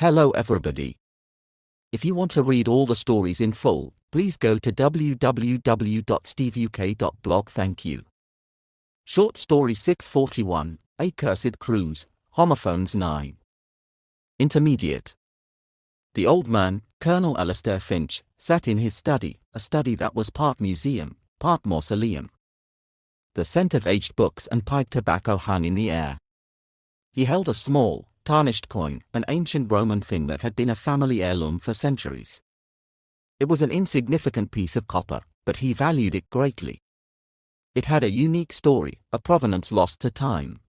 Hello everybody. If you want to read all the stories in full, please go to www.steveuk.blog. Thank you. Short story 641, A Cursed Cruise, Homophones 9. Intermediate. The old man, Colonel Alistair Finch, sat in his study, a study that was part museum, part mausoleum. The scent of aged books and pipe tobacco hung in the air. He held a small, tarnished coin, an ancient Roman thing that had been a family heirloom for centuries. It was an insignificant piece of copper, but he valued it greatly. It had a unique story, a provenance lost to time.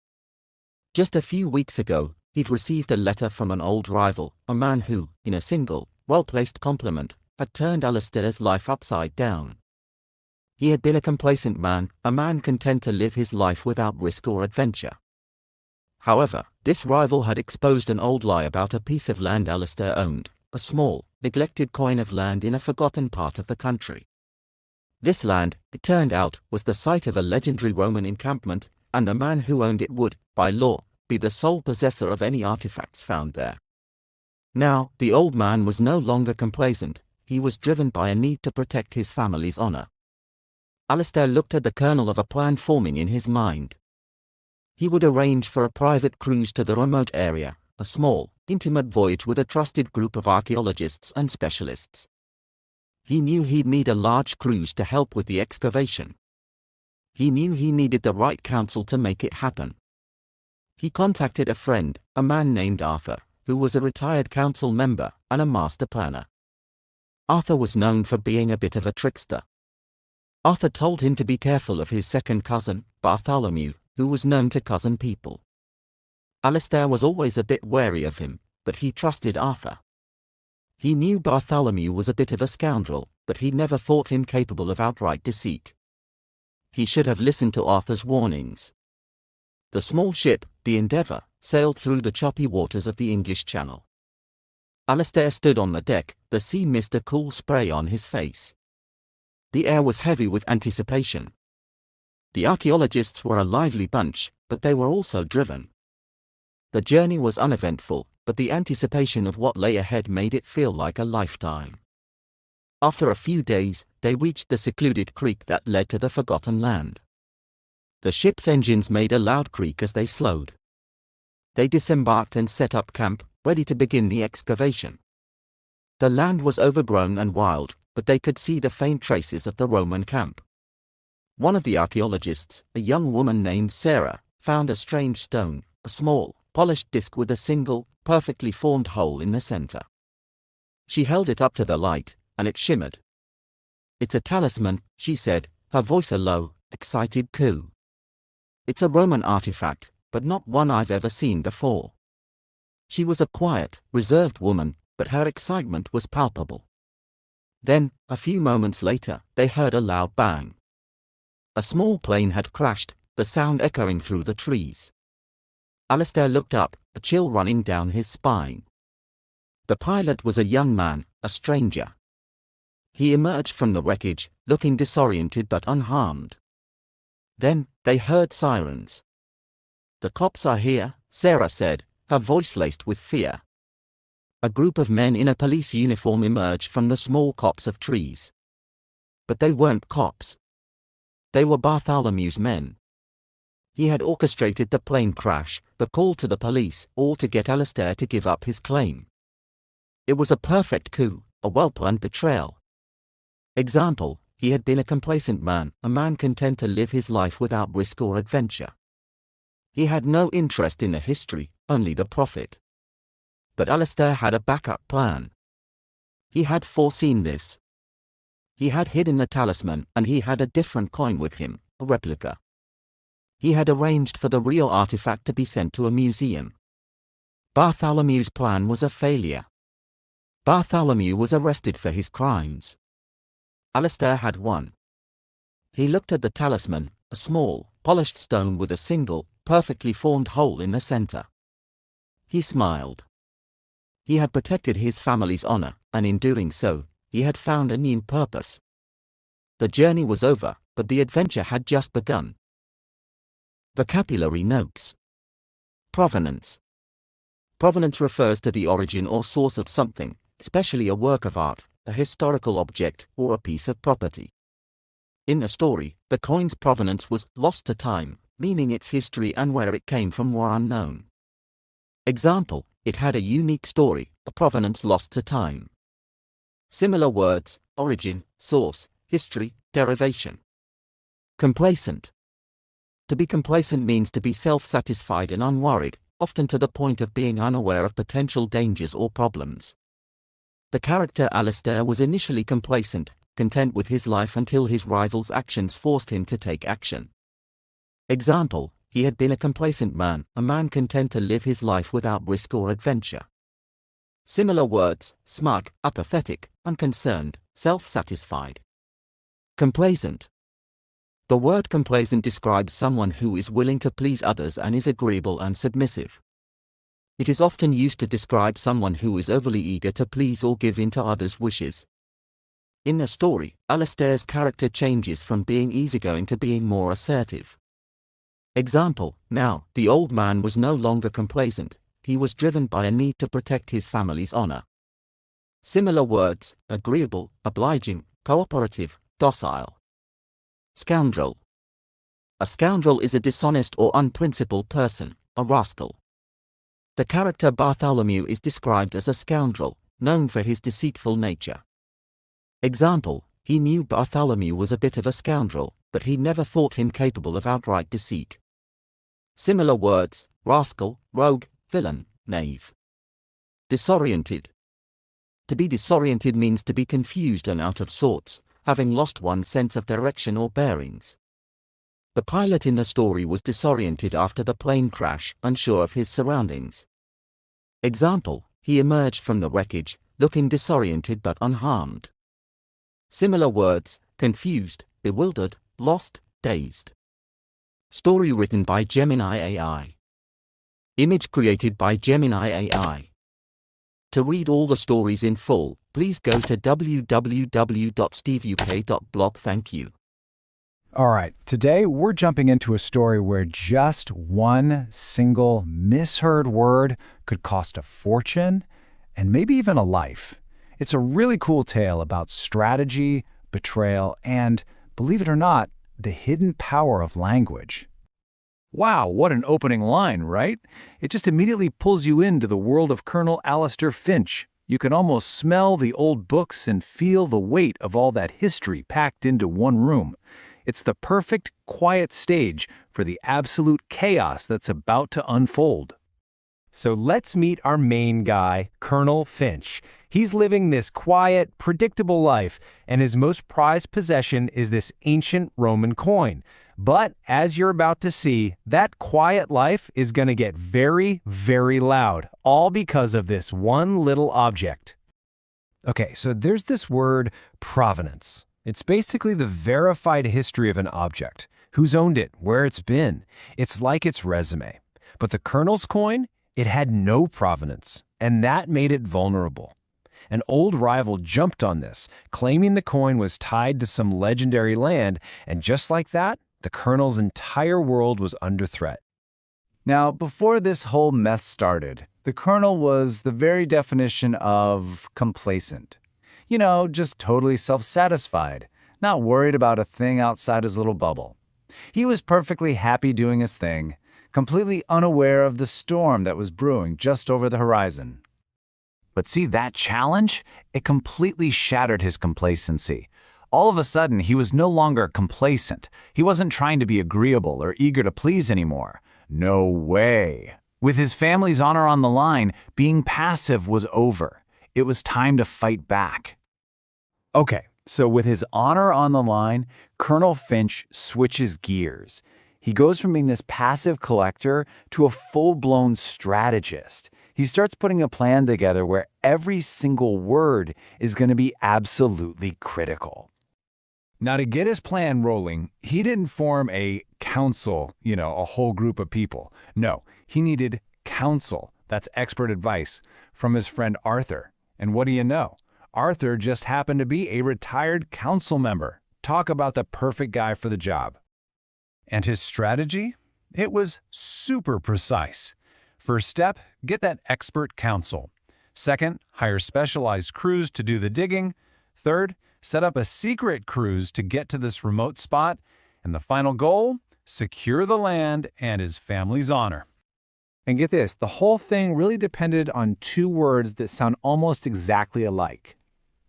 Just a few weeks ago, he'd received a letter from an old rival, a man who, in a single, well-placed compliment, had turned Alistair's life upside down. He had been a complacent man, a man content to live his life without risk or adventure. However, this rival had exposed an old lie about a piece of land Alistair owned, a small, neglected coign of land in a forgotten part of the country. This land, it turned out, was the site of a legendary Roman encampment, and the man who owned it would, by law, be the sole possessor of any artifacts found there. Now, the old man was no longer complacent, he was driven by a need to protect his family's honor. Alistair looked at the kernel of a plan forming in his mind. He would arrange for a private cruise to the remote area, a small, intimate voyage with a trusted group of archaeologists and specialists. He knew he'd need a large cruise to help with the excavation. He knew he needed the right counsel to make it happen. He contacted a friend, a man named Arthur, who was a retired council member and a master planner. Arthur was known for being a bit of a trickster. Arthur told him to be careful of his second cousin, Bartholomew, who was known to cozen people. Alistair was always a bit wary of him, but he trusted Arthur. He knew Bartholomew was a bit of a scoundrel, but he never thought him capable of outright deceit. He should have listened to Arthur's warnings. The small ship, the Endeavour, sailed through the choppy waters of the English Channel. Alistair stood on the deck, the sea mist a cool spray on his face. The air was heavy with anticipation. The archaeologists were a lively bunch, but they were also driven. The journey was uneventful, but the anticipation of what lay ahead made it feel like a lifetime. After a few days, they reached the secluded creek that led to the forgotten land. The ship's engines made a loud creak as they slowed. They disembarked and set up camp, ready to begin the excavation. The land was overgrown and wild, but they could see the faint traces of the Roman camp. One of the archaeologists, a young woman named Sarah, found a strange stone, a small, polished disc with a single, perfectly formed hole in the center. She held it up to the light, and it shimmered. "It's a talisman," she said, her voice a low, excited coo. "It's a Roman artifact, but not one I've ever seen before." She was a quiet, reserved woman, but her excitement was palpable. Then, a few moments later, they heard a loud bang. A small plane had crashed, the sound echoing through the trees. Alistair looked up, a chill running down his spine. The pilot was a young man, a stranger. He emerged from the wreckage, looking disoriented but unharmed. Then, they heard sirens. "The cops are here," Sarah said, her voice laced with fear. A group of men in a police uniform emerged from the small copse of trees. But they weren't cops. They were Bartholomew's men. He had orchestrated the plane crash, the call to the police, all to get Alistair to give up his claim. It was a perfect coup, a well-planned betrayal. Example, he had been a complacent man, a man content to live his life without risk or adventure. He had no interest in the history, only the profit. But Alistair had a backup plan. He had foreseen this. He had hidden the talisman, and he had a different coin with him, a replica. He had arranged for the real artifact to be sent to a museum. Bartholomew's plan was a failure. Bartholomew was arrested for his crimes. Alistair had won. He looked at the talisman, a small, polished stone with a single, perfectly formed hole in the center. He smiled. He had protected his family's honor, and in doing so, he had found a new purpose. The journey was over, but the adventure had just begun. Vocabulary notes. Provenance. Provenance refers to the origin or source of something, especially a work of art, a historical object, or a piece of property. In the story, the coin's provenance was lost to time, meaning its history and where it came from were unknown. Example, it had a unique story, a provenance lost to time. Similar words, origin, source, history, derivation. Complacent. To be complacent means to be self-satisfied and unworried, often to the point of being unaware of potential dangers or problems. The character Alistair was initially complacent, content with his life until his rival's actions forced him to take action. Example, he had been a complacent man, a man content to live his life without risk or adventure. Similar words, smug, apathetic, unconcerned, self-satisfied. Complacent. The word complacent describes someone who is willing to please others and is agreeable and submissive. It is often used to describe someone who is overly eager to please or give in to others' wishes. In the story, Alistair's character changes from being easygoing to being more assertive. Example, now, the old man was no longer complacent, he was driven by a need to protect his family's honor. Similar words, agreeable, obliging, cooperative, docile. Scoundrel. A scoundrel is a dishonest or unprincipled person, a rascal. The character Bartholomew is described as a scoundrel, known for his deceitful nature. Example, he knew Bartholomew was a bit of a scoundrel, but he never thought him capable of outright deceit. Similar words, rascal, rogue, villain, knave. Disoriented. To be disoriented means to be confused and out of sorts, having lost one's sense of direction or bearings. The pilot in the story was disoriented after the plane crash, unsure of his surroundings. Example, he emerged from the wreckage, looking disoriented but unharmed. Similar words, confused, bewildered, lost, dazed. Story written by Gemini AI. Image created by Gemini AI. To read all the stories in full, please go to www.steveuk.blog. Thank you. All right, today we're jumping into a story where just one single misheard word could cost a fortune and maybe even a life. It's a really cool tale about strategy, betrayal, and, believe it or not, the hidden power of language. Wow, what an opening line, right? It just immediately pulls you into the world of Colonel Alistair Finch. You can almost smell the old books and feel the weight of all that history packed into one room. It's the perfect, quiet stage for the absolute chaos that's about to unfold. So let's meet our main guy, Colonel Finch. He's living this quiet, predictable life, and his most prized possession is this ancient Roman coin. But as you're about to see, that quiet life is going to get very, very loud, all because of this one little object. Okay, so there's this word, provenance. It's basically the verified history of an object, who's owned it, where it's been. It's like its resume. But the Colonel's coin, it had no provenance, and that made it vulnerable. An old rival jumped on this, claiming the coin was tied to some legendary land, and just like that, the Colonel's entire world was under threat. Now, before this whole mess started, the Colonel was the very definition of complacent. You know, just totally self-satisfied, not worried about a thing outside his little bubble. He was perfectly happy doing his thing, completely unaware of the storm that was brewing just over the horizon. But see, that challenge? It completely shattered his complacency. All of a sudden, he was no longer complacent. He wasn't trying to be agreeable or eager to please anymore. No way. With his family's honor on the line, being passive was over. It was time to fight back. Okay, so with his honor on the line, Colonel Finch switches gears. He goes from being this passive collector to a full-blown strategist. He starts putting a plan together where every single word is going to be absolutely critical. Now, to get his plan rolling, he didn't form a council, a whole group of people. No, he needed counsel, that's expert advice, from his friend Arthur. And what do you know? Arthur just happened to be a retired council member. Talk about the perfect guy for the job. And his strategy? It was super precise. First step, get that expert counsel. Second, hire specialized crews to do the digging. Third, set up a secret cruise to get to this remote spot. And the final goal, secure the land and his family's honor. And get this, the whole thing really depended on two words that sound almost exactly alike.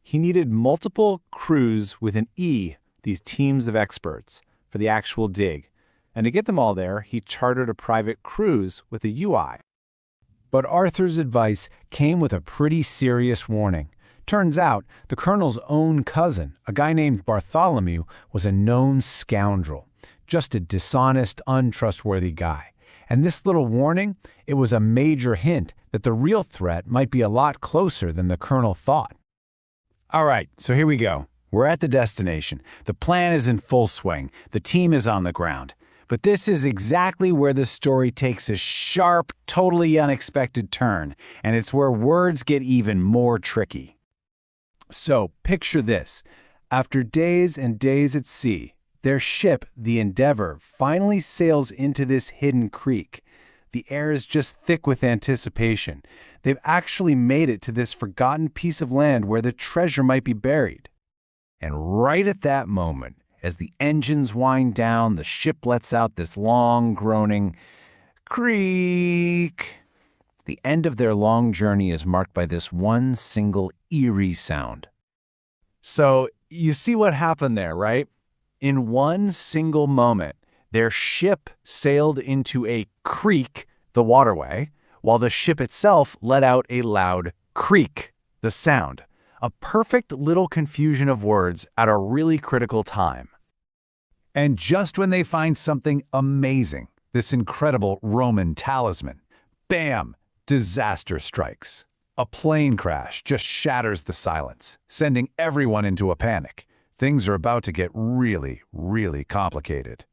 He needed multiple crews with an E, these teams of experts, for the actual dig. And to get them all there, he chartered a private cruise with a UI. But Arthur's advice came with a pretty serious warning. Turns out, the colonel's own cousin, a guy named Bartholomew, was a known scoundrel. Just a dishonest, untrustworthy guy. And this little warning, it was a major hint that the real threat might be a lot closer than the colonel thought. All right, so here we go. We're at the destination. The plan is in full swing. The team is on the ground. But this is exactly where the story takes a sharp, totally unexpected turn, and it's where words get even more tricky. So, picture this. After days and days at sea, their ship, the Endeavour, finally sails into this hidden creek. The air is just thick with anticipation. They've actually made it to this forgotten piece of land where the treasure might be buried. And right at that moment, as the engines wind down, the ship lets out this long, groaning creak. The end of their long journey is marked by this one single eerie sound. So, you see what happened there, right? In one single moment, their ship sailed into a creek, the waterway, while the ship itself let out a loud creak, the sound. A perfect little confusion of words at a really critical time. And just when they find something amazing, this incredible Roman talisman, bam, disaster strikes. A plane crash just shatters the silence, sending everyone into a panic. Things are about to get really, really complicated.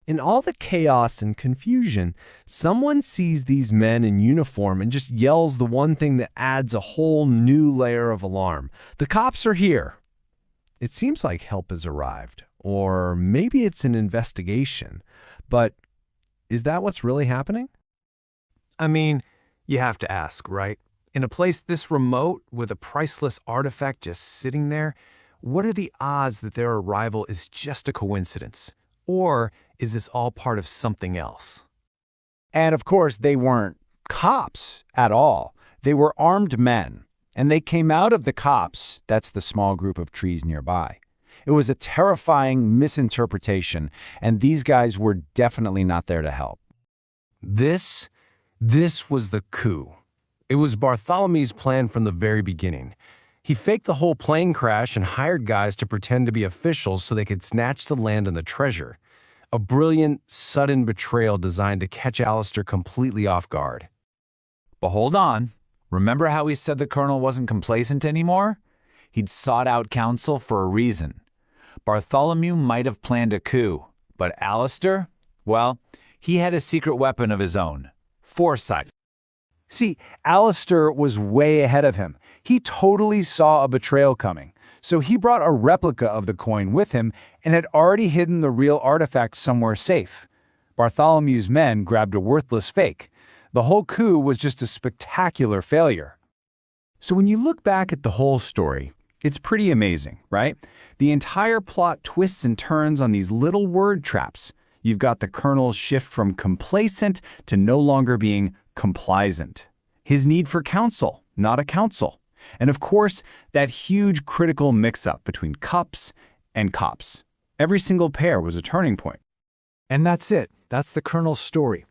In all the chaos and confusion, someone sees these men in uniform and just yells the one thing that adds a whole new layer of alarm. The cops are here. It seems like help has arrived. Or maybe it's an investigation. But is that what's really happening? I mean, you have to ask, right? In a place this remote, with a priceless artifact just sitting there, what are the odds that their arrival is just a coincidence? Or is this all part of something else? And of course, they weren't cops at all. They were armed men. And they came out of the cops, that's the small group of trees nearby. It was a terrifying misinterpretation, and these guys were definitely not there to help. This was the coup. It was Bartholomew's plan from the very beginning. He faked the whole plane crash and hired guys to pretend to be officials so they could snatch the land and the treasure. A brilliant, sudden betrayal designed to catch Alistair completely off guard. But hold on. Remember how we said the colonel wasn't complacent anymore? He'd sought out counsel for a reason. Bartholomew might have planned a coup, but Alistair, well, he had a secret weapon of his own. Foresight. See, Alistair was way ahead of him. He totally saw a betrayal coming. So he brought a replica of the coin with him and had already hidden the real artifact somewhere safe. Bartholomew's men grabbed a worthless fake. The whole coup was just a spectacular failure. So when you look back at the whole story, it's pretty amazing, right? The entire plot twists and turns on these little word traps. You've got the colonel's shift from complacent to no longer being complaisant. His need for counsel, not a council. And of course, that huge critical mix-up between cups and cops. Every single pair was a turning point. And that's it. That's the colonel's story.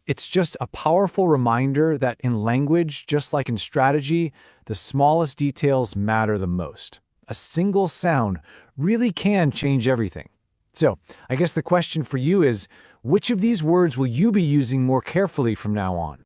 It's just a powerful reminder that in language, just like in strategy, the smallest details matter the most. A single sound really can change everything. So, I guess the question for you is, which of these words will you be using more carefully from now on?